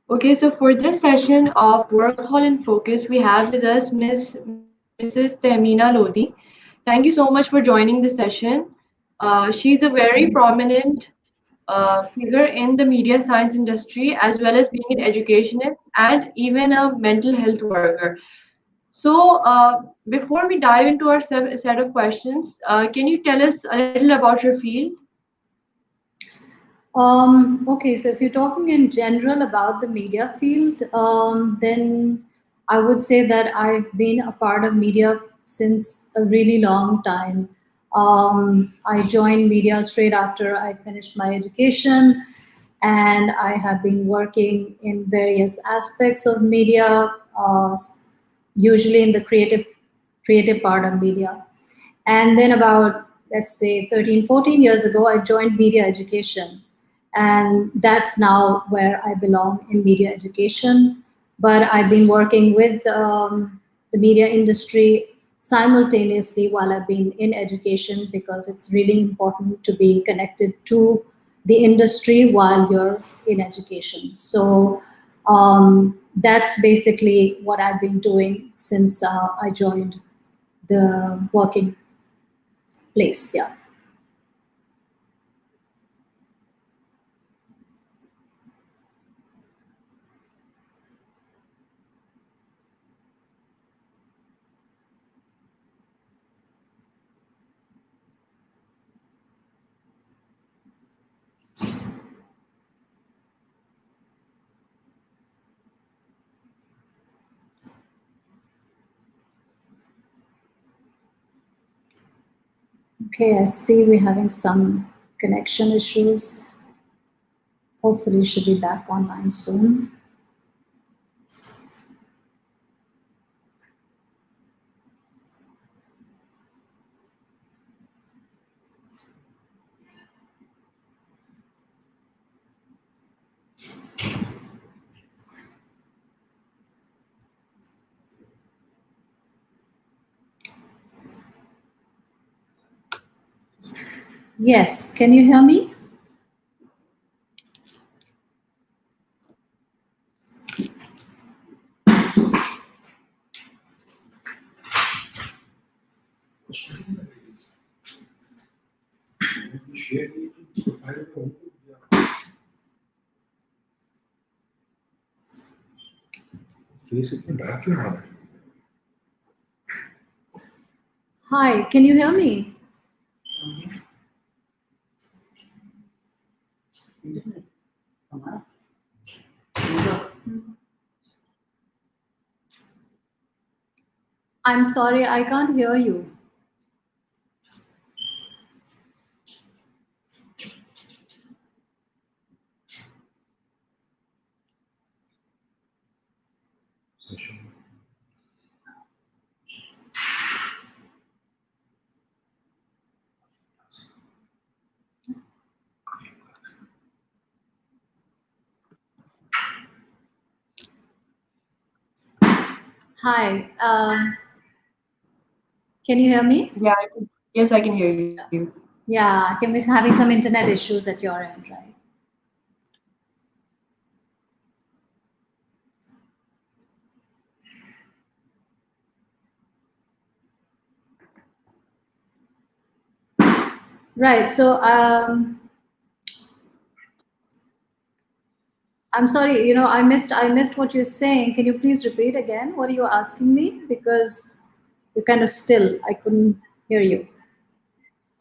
Okay, so for this session of Work Hall in Focus, we have with us Mrs. Tehmina Lodhi. Thank you so much for joining the session. She's a very prominent figure in the media science industry, as well as being an educationist and even a mental health worker. So, before we dive into our set of questions, can you tell us a little about your field? Okay, so if you're talking in general about the media field, then I would say that I've been a part of media since a really long time. I joined media straight after I finished my education, and I have been working in various aspects of media, usually in the creative part of media. And then about, let's say, 13, 14 years ago, I joined media education. And that's now where I belong in media education. But I've been working with the media industry simultaneously while I've been in education, because it's really important to be connected to the industry while you're in education. So that's basically what I've been doing since I joined the working place. Yeah. Okay, I see we're having some connection issues. Hopefully, should be back online soon. Yes, can you hear me? Hi, can you hear me? I'm sorry, I can't hear you. Hi, can you hear me? Yeah, yes, I can hear you. Yeah, can we having some internet issues at your end, right? Right. So I'm sorry. I missed what you're saying. Can you please repeat again? What are you asking me? Because you're kind of still. I couldn't hear you.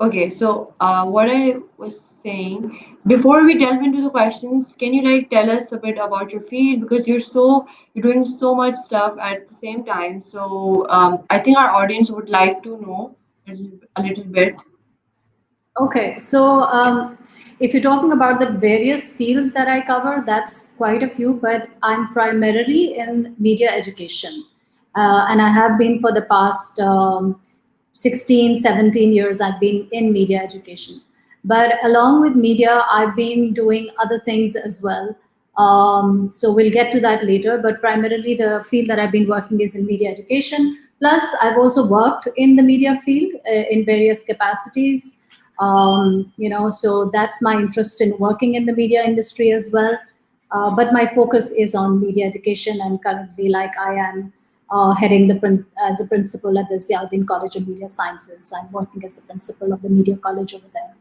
Okay, so what I was saying, before we delve into the questions, can you like tell us a bit about your field, because you're doing so much stuff at the same time. So I think our audience would like to know a little bit. Okay, so if you're talking about the various fields that I cover, that's quite a few, but I'm primarily in media education. And I have been for the past 16, 17 years, I've been in media education. But along with media, I've been doing other things as well. So we'll get to that later, but primarily the field that I've been working is in media education. Plus, I've also worked in the media field in various capacities. So that's my interest in working in the media industry as well. But my focus is on media education, and currently, like I am heading as a principal at the Ziauddin College of Media Sciences. I'm working as the principal of the Media College over there.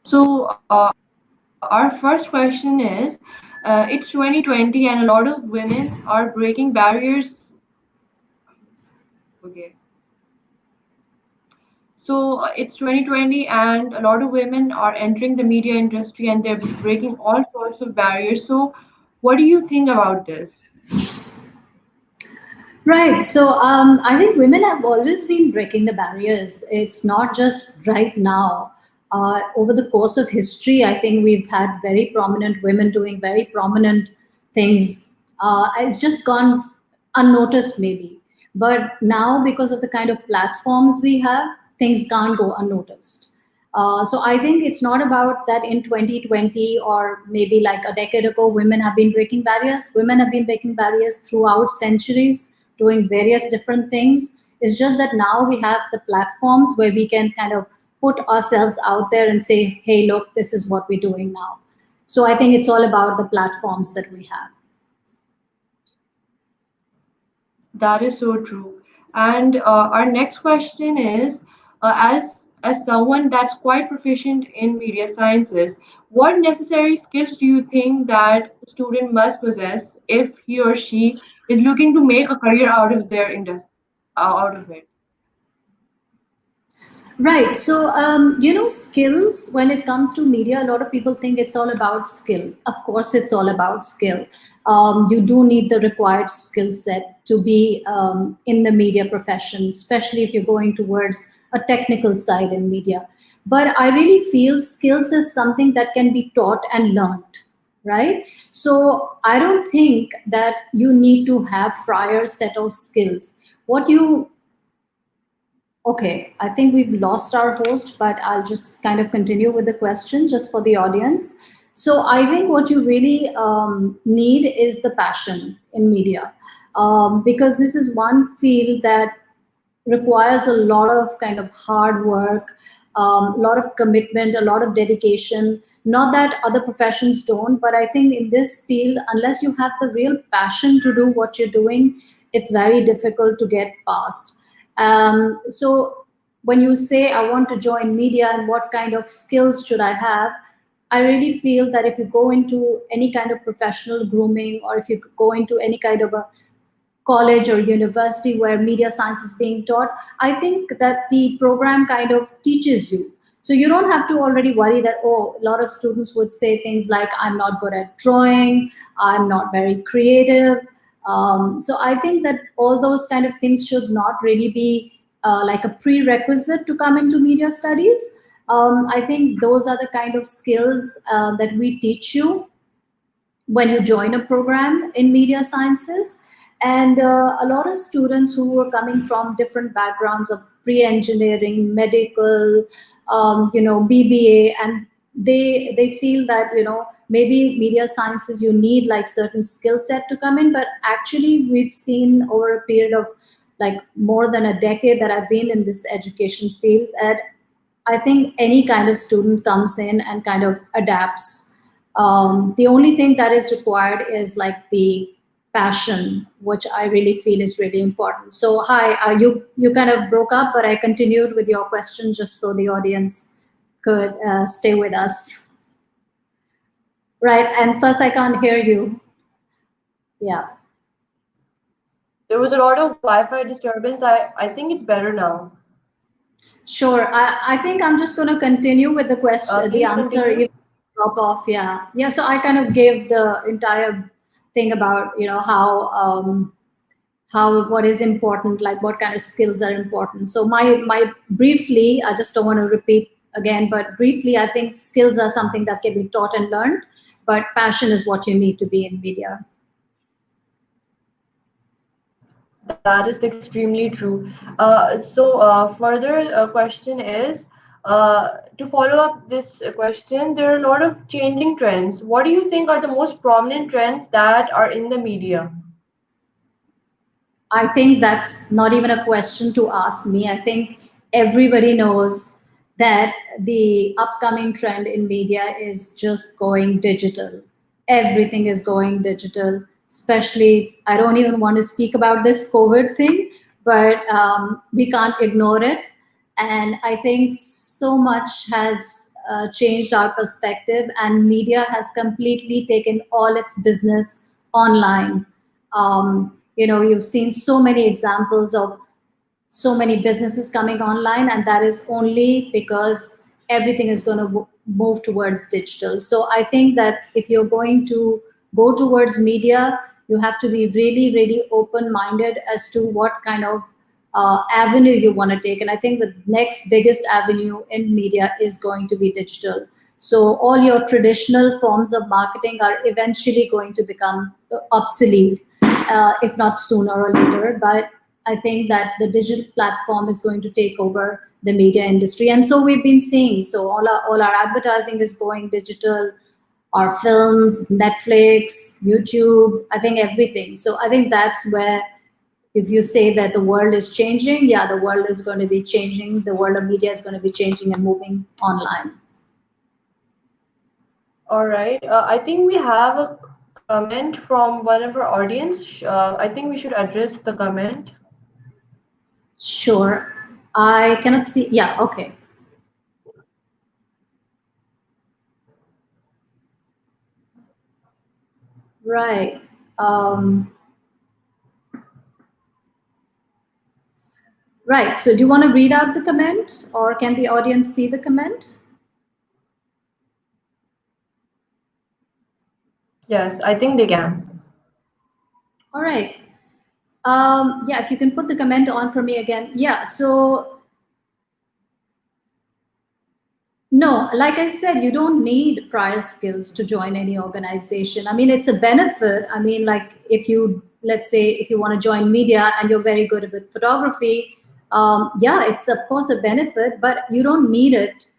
So our first question is, it's 2020 and a lot of women are breaking barriers. Okay. So it's 2020 and a lot of women are entering the media industry and they're breaking all sorts of barriers. So what do you think about this? Right. So I think women have always been breaking the barriers. It's not just right now. Over the course of history, I think we've had very prominent women doing very prominent things. It's just gone unnoticed, maybe. But now, because of the kind of platforms we have, things can't go unnoticed. So I think it's not about that in 2020 or maybe like a decade ago, women have been breaking barriers. Women have been breaking barriers throughout centuries, doing various different things. It's just that now we have the platforms where we can kind of put ourselves out there and say, hey, look, this is what we're doing now. So I think it's all about the platforms that we have. That is so true. And our next question is, as someone that's quite proficient in media sciences, what necessary skills do you think that a student must possess if he or she is looking to make a career out of their industry, out of it? Right. So, skills, when it comes to media, a lot of people think it's all about skill. Of course, it's all about skill. You do need the required skill set to be in the media profession, especially if you're going towards a technical side in media. But I really feel skills is something that can be taught and learned, right? So I don't think that you need to have prior set of skills. What you Okay, I think we've lost our host, but I'll just kind of continue with the question just for the audience. So I think what you really need is the passion in media, because this is one field that requires a lot of kind of hard work, a lot of commitment, a lot of dedication. Not that other professions don't, but I think in this field, unless you have the real passion to do what you're doing, it's very difficult to get past. So when you say, I want to join media and what kind of skills should I have, I really feel that if you go into any kind of professional grooming, or if you go into any kind of a college or university where media science is being taught, I think that the program kind of teaches you. So you don't have to already worry that, oh, a lot of students would say things like, I'm not good at drawing, I'm not very creative. So I think that all those kind of things should not really be like a prerequisite to come into media studies. I think those are the kind of skills that we teach you when you join a program in media sciences. And a lot of students who are coming from different backgrounds of pre-engineering, medical, BBA, and they feel that maybe media sciences you need like certain skill set to come in, but actually we've seen over a period of like more than a decade that I've been in this education field that I think any kind of student comes in and kind of adapts. The only thing that is required is like the passion, which I really feel is really important. So, hi, you kind of broke up, but I continued with your question just so the audience could stay with us. Right, and plus I can't hear you. Yeah. There was a lot of Wi-Fi disturbance. I think it's better now. Sure. I think I'm just going to continue with the question, the Please answer, continue. if drop off. Yeah. Yeah. So I kind of gave the entire thing about, how what is important, like what kind of skills are important. So my briefly, I just don't want to repeat again, but briefly, I think skills are something that can be taught and learned, but passion is what you need to be in media. That is extremely true. Further question is, to follow up this question, there are a lot of changing trends. What do you think are the most prominent trends that are in the media? I think that's not even a question to ask me. I think everybody knows that the upcoming trend in media is just going digital. Everything is going digital, especially, I don't even want to speak about this COVID thing, but we can't ignore it. And I think so much has changed our perspective, and media has completely taken all its business online. You've seen so many examples of so many businesses coming online, and that is only because everything is going to move towards digital. So I think that if you're going to go towards media, you have to be really really open minded as to what kind of avenue you want to take. And I think the next biggest avenue in media is going to be digital. So all your traditional forms of marketing are eventually going to become obsolete, if not sooner or later. But I think that the digital platform is going to take over the media industry, and so we've been seeing. So all our advertising is going digital, our films, Netflix, YouTube. I think everything. So I think that's where, if you say that the world is changing, yeah, the world is going to be changing. The world of media is going to be changing and moving online. All right. I think we have a comment from one of our audience. I think we should address the comment. Sure. I cannot see. Yeah. Okay. Right. Right. So do you want to read out the comment, or can the audience see the comment? Yes, I think they can. All right. Yeah, if you can put the comment on for me again. Yeah. So no, like I said, you don't need prior skills to join any organization. I mean, it's a benefit. I mean, like if you, let's say, if you want to join media and you're very good with photography, yeah, it's of course a benefit, but you don't need it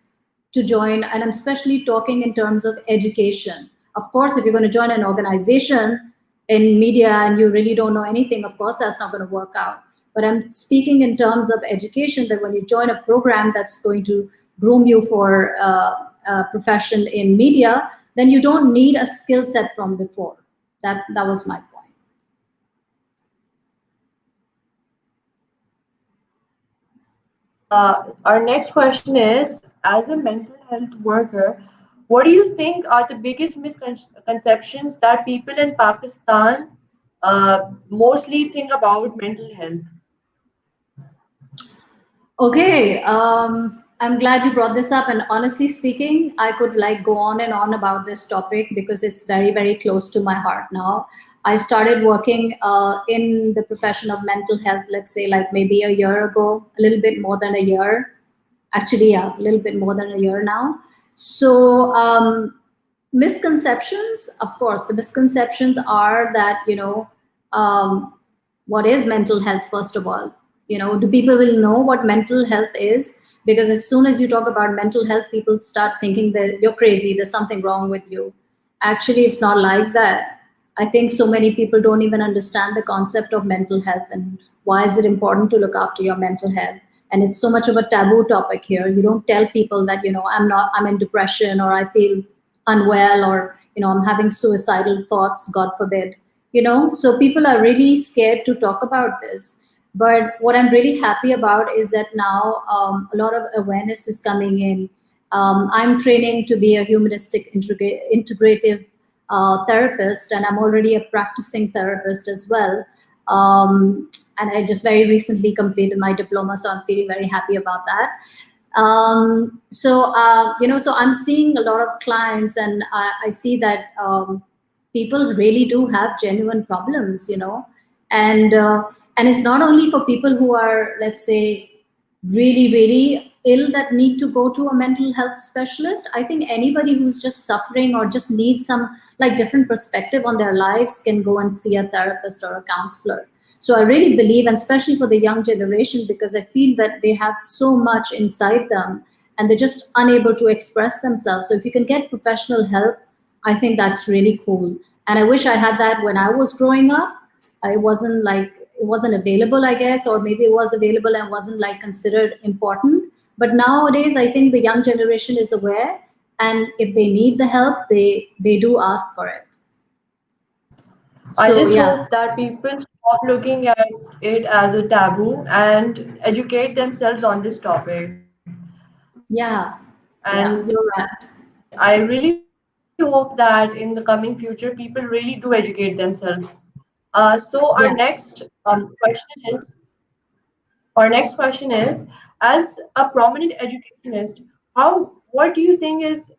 to join. And I'm especially talking in terms of education. Of course, if you're going to join an organization in media and you really don't know anything, of course, that's not going to work out. But I'm speaking in terms of education, that when you join a program that's going to groom you for a profession in media, then you don't need a skill set from before. That was my point. Our next question is, as a mental health worker, what do you think are the biggest misconceptions that people in Pakistan mostly think about mental health? Okay, I'm glad you brought this up. And honestly speaking, I could like go on and on about this topic because it's very, very close to my heart now. I started working in the profession of mental health, let's say like maybe a year ago, a little bit more than a year. Actually, yeah, a little bit more than a year now. So misconceptions, of course, the misconceptions are that, um, what is mental health, first of all? Do people will know what mental health is? Because as soon as you talk about mental health, people start thinking that you're crazy, there's something wrong with you. Actually, it's not like that. I think so many people don't even understand the concept of mental health, and why is it important to look after your mental health. And it's so much of a taboo topic here. You don't tell people that, I'm in depression, or I feel unwell, or I'm having suicidal thoughts, god forbid. So people are really scared to talk about this. But what I'm really happy about is that now a lot of awareness is coming in. I'm training to be a humanistic integrative therapist, and I'm already a practicing therapist as well. And I just very recently completed my diploma, so I'm feeling very happy about that. So I'm seeing a lot of clients, and I see that people really do have genuine problems, and it's not only for people who are, let's say, really really ill that need to go to a mental health specialist. I think anybody who's just suffering or just needs some like different perspective on their lives can go and see a therapist or a counselor. So I really believe, and especially for the young generation, because I feel that they have so much inside them and they're just unable to express themselves. So if you can get professional help, I think that's really cool. And I wish I had that when I was growing up. It wasn't available, I guess, or maybe it was available and wasn't like considered important. But nowadays, I think the young generation is aware, and if they need the help, they do ask for it. I So just yeah, hope that people stop looking at it as a taboo and educate themselves on this topic. yeah, And yeah, you're right. I really hope that in the coming future, people really do educate themselves. So Yeah. our next question is, as a prominent educationist, what do you think is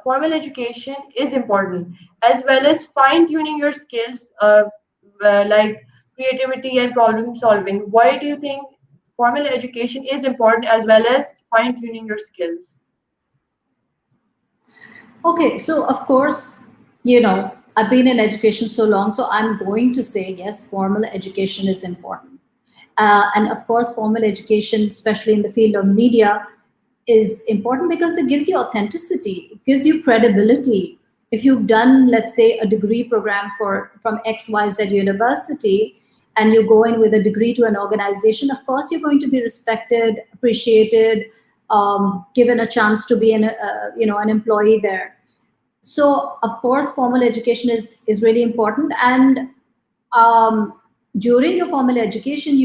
formal education is important, as well as fine tuning your skills, like creativity and problem solving? Why do you think formal education is important as well as fine tuning your skills? Okay, so of course, I've been in education so long, so I'm going to say yes, formal education is important. And of course, formal education, especially in the field of media, is important because it gives you authenticity, it gives you credibility. If you've done, let's say, a degree program from XYZ university, and you go in with a degree to an organization, of course, you're going to be respected, appreciated, given a chance to be an employee there. So of course formal education is really important, and um, during your formal education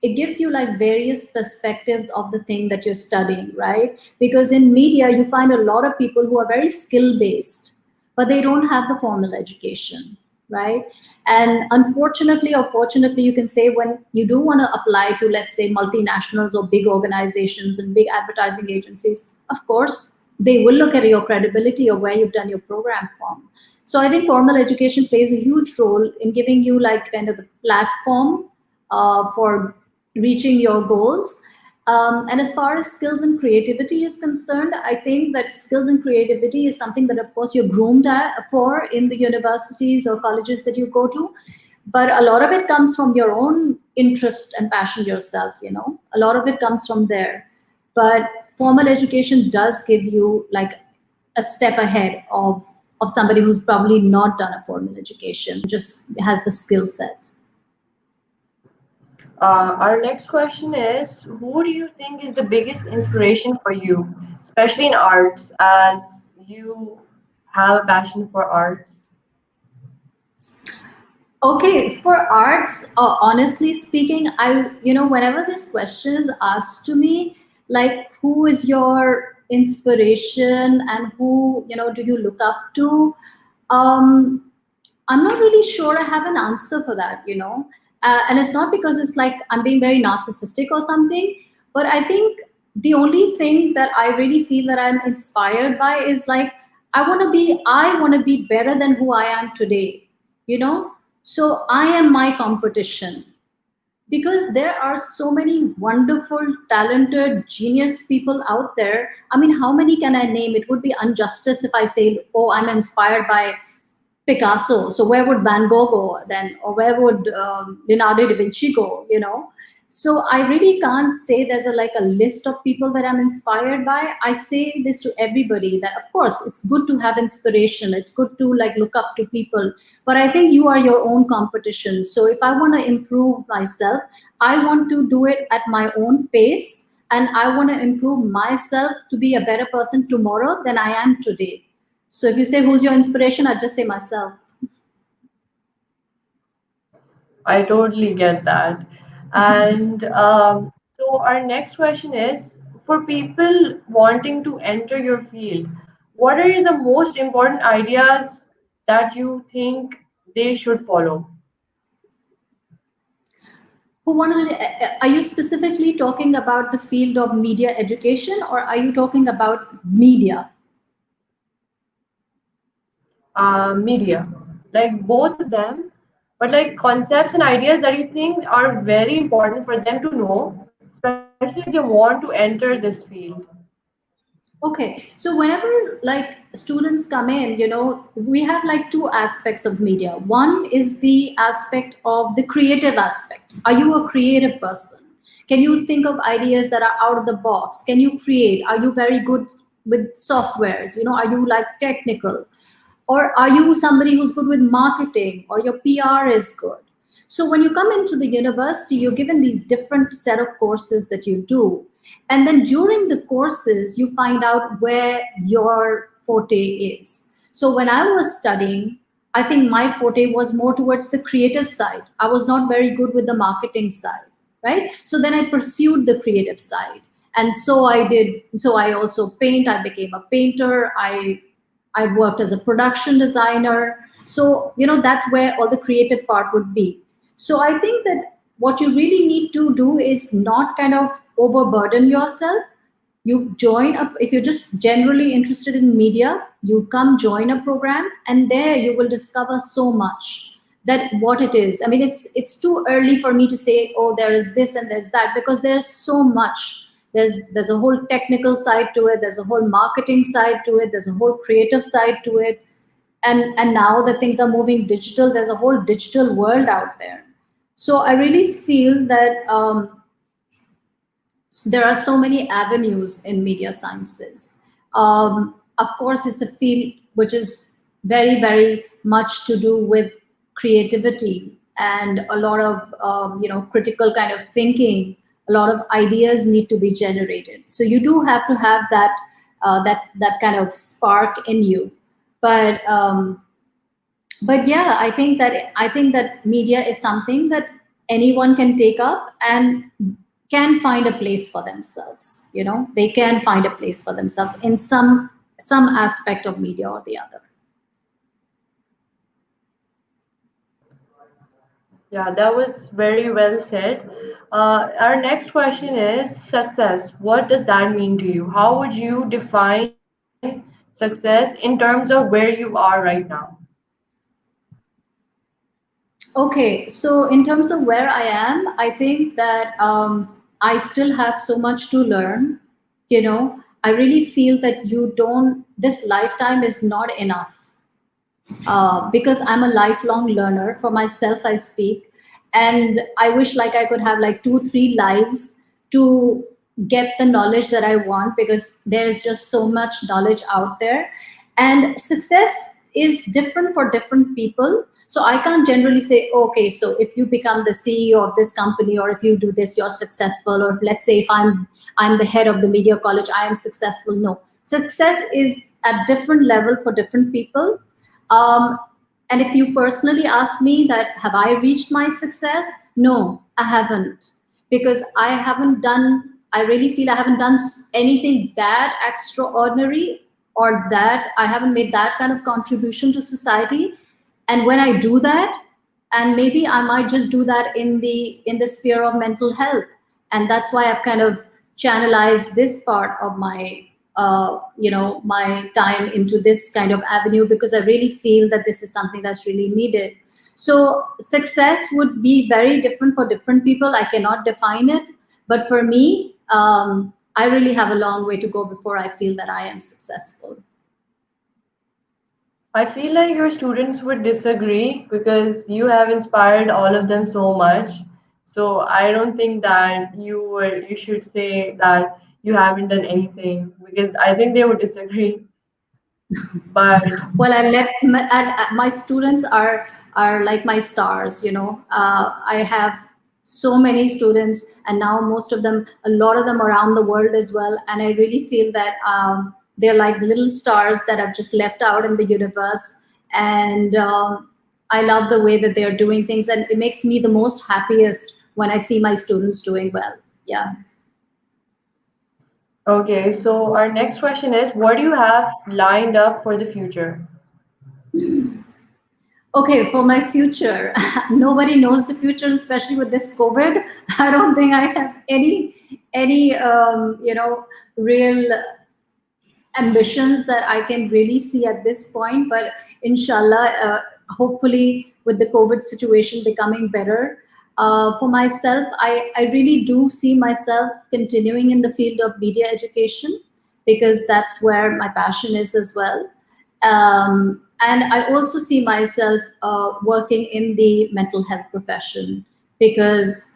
it gives you like various perspectives of the thing that you're studying, right? Because in media you find a lot of people who are very skill based, but they don't have the formal education, right? And unfortunately or fortunately, you can say, when you do want to apply to, let's say, multinationals or big organizations and big advertising agencies, of course they will look at your credibility or where you've done your program from. So I think formal education plays a huge role in giving you like kind of the platform for reaching your goals. And as far as skills and creativity is concerned, I think that skills and creativity is something that, of course, you're groomed for in the universities or colleges that you go to. But a lot of it comes from your own interest and passion yourself, a lot of it comes from there. But formal education does give you like a step ahead of somebody who's probably not done a formal education, just has the skill set. Our next question is, who do you think is the biggest inspiration for you, especially in arts, as you have a passion for arts? Okay, for arts, honestly speaking, whenever this question is asked to me, like, who is your inspiration and who, do you look up to? Um, I'm not really sure I have an answer for that. And it's not because it's like I'm being very narcissistic or something, but I think the only thing that I really feel that I'm inspired by is like, I want to be better than who I am today, you know? So I am my competition, because there are so many wonderful, talented, genius people out there. I mean, how many can I name? It would be injustice if I say, oh, I'm inspired by Picasso. So where would Van Gogh go then, or where would Leonardo da Vinci go? So I really can't say there's a list of people that I'm inspired by. I say this to everybody that of course it's good to have inspiration. It's good to like look up to people, but I think you are your own competition. So if I want to improve myself, I want to do it at my own pace, and I want to improve myself to be a better person tomorrow than I am today. So if you say who's your inspiration, I'd just say myself. I totally get that. And so our next question is, for people wanting to enter your field, what are the most important ideas that you think they should follow? Who wanted? Are you specifically talking about the field of media education, or are you talking about media? Media, like both of them, but like concepts and ideas that you think are very important for them to know, especially if they want to enter this field. Okay, so whenever like students come in, we have like two aspects of media. One is the aspect of the creative aspect. Are you a creative person? Can you think of ideas that are out of the box? Can you create? Are you very good with softwares? Are you like technical? Or are you somebody who's good with marketing, or your PR is good? So when you come into the university, you're given these different set of courses that you do. And then during the courses, you find out where your forte is. So when I was studying, I think my forte was more towards the creative side. I was not very good with the marketing side, right? So then I pursued the creative side. And so I did, so I also paint, I became a painter, I worked as a production designer. So, that's where all the creative part would be. So I think that what you really need to do is not kind of overburden yourself. You join up, if you're just generally interested in media, you come join a program, and there you will discover so much that what it is. I mean, it's too early for me to say, oh, there is this and there's that, because there's so much. There's a whole technical side to it, there's a whole marketing side to it, there's a whole creative side to it. And now that things are moving digital, there's a whole digital world out there. So I really feel that there are so many avenues in media sciences. Of course, it's a field which is very, very much to do with creativity and a lot of critical kind of thinking. A lot of ideas need to be generated. So you do have to have that kind of spark in you. But yeah, I think that media is something that anyone can take up and can find a place for themselves. They can find a place for themselves in some aspect of media or the other. Yeah, that was very well said. Our next question is success. What does that mean to you? How would you define success in terms of where you are right now? Okay, so in terms of where I am, I think that I still have so much to learn. I really feel that this lifetime is not enough, because I'm a lifelong learner. For myself, I speak, and I wish like I could have like 2, 3 lives to get the knowledge that I want, because there is just so much knowledge out there, and success is different for different people. So I can't generally say, okay, so if you become the CEO of this company, or if you do this, you're successful. Or let's say if I'm the head of the media college, I am successful. No, success is at different level for different people. um, and if you personally ask me that, have I reached my success? No, I haven't, because I really feel I haven't done anything that extraordinary, or that I haven't made that kind of contribution to society. And when I do that, and maybe I might just do that in the sphere of mental health. And that's why I've kind of channelized this part of my time into this kind of avenue, because I really feel that this is something that's really needed. So success would be very different for different people. I cannot define it, but for me, I really have a long way to go before I feel that I am successful. I feel like your students would disagree because you have inspired all of them so much. So I don't think that you should say that you haven't done anything because I think they would disagree. But Well, my students are like my stars. I have so many students, and now most of them, a lot of them around the world as well. And I really feel that they're like little stars that I've just left out in the universe. And I love the way that they're doing things, and it makes me the most happiest when I see my students doing well. Yeah. okay, so our next question is what do you have lined up for the future? Okay, for my future, nobody knows the future, especially with this COVID. I don't think I have any real ambitions that I can really see at this point. But inshallah, hopefully, with the COVID situation becoming better, for myself, I really do see myself continuing in the field of media education, because that's where my passion is as well. And I also see myself working in the mental health profession, because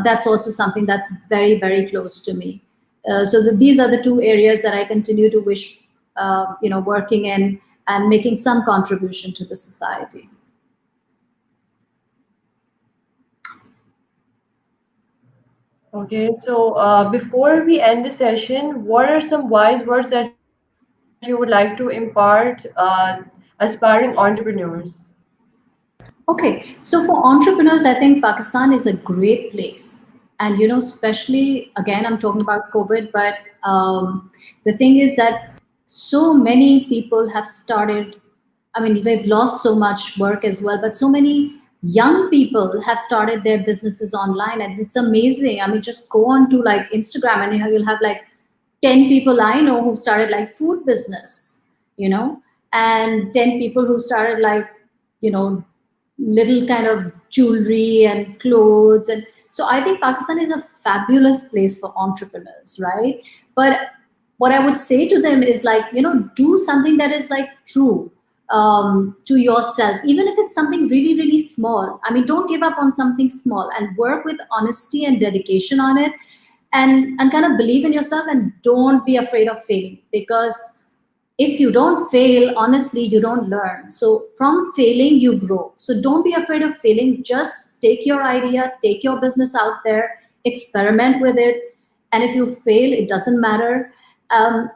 that's also something that's very, very close to me. These are the two areas that I continue to wish, working in and making some contribution to the society. Okay, so before we end the session, what are some wise words that you would like to impart aspiring entrepreneurs? Okay, so for entrepreneurs, I think Pakistan is a great place. And, especially again, I'm talking about COVID, but the thing is that so many people have started, I mean, they've lost so much work as well, but so many young people have started their businesses online. And it's amazing. I mean, just go on to like Instagram and you'll have like 10 people I know who've started like food business, and 10 people who started like, you know, little kind of jewelry and clothes. And so I think Pakistan is a fabulous place for entrepreneurs, right? But what I would say to them is like, do something that is like true to yourself, even if it's something really, really small. I mean, don't give up on something small and work with honesty and dedication on it, and kind of believe in yourself and don't be afraid of failing, because if you don't fail, honestly, you don't learn. So from failing, you grow. So don't be afraid of failing. Just take your idea, take your business out there, experiment with it. And if you fail, it doesn't matter. And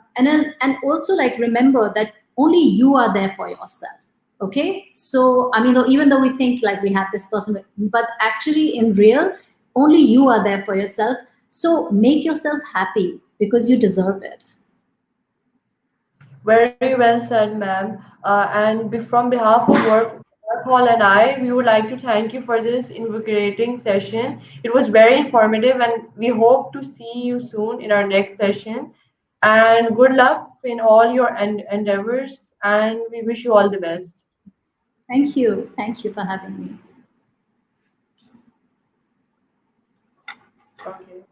also like remember that only you are there for yourself. Okay. So, I mean, even though we think like we have this person, but actually in real, only you are there for yourself. So make yourself happy because you deserve it. Very well said, ma'am. From behalf of Work Hall and I, we would like to thank you for this invigorating session. It was very informative, and we hope to see you soon in our next session. And good luck in all your endeavors, and we wish you all the best. Thank you. Thank you for having me. Okay.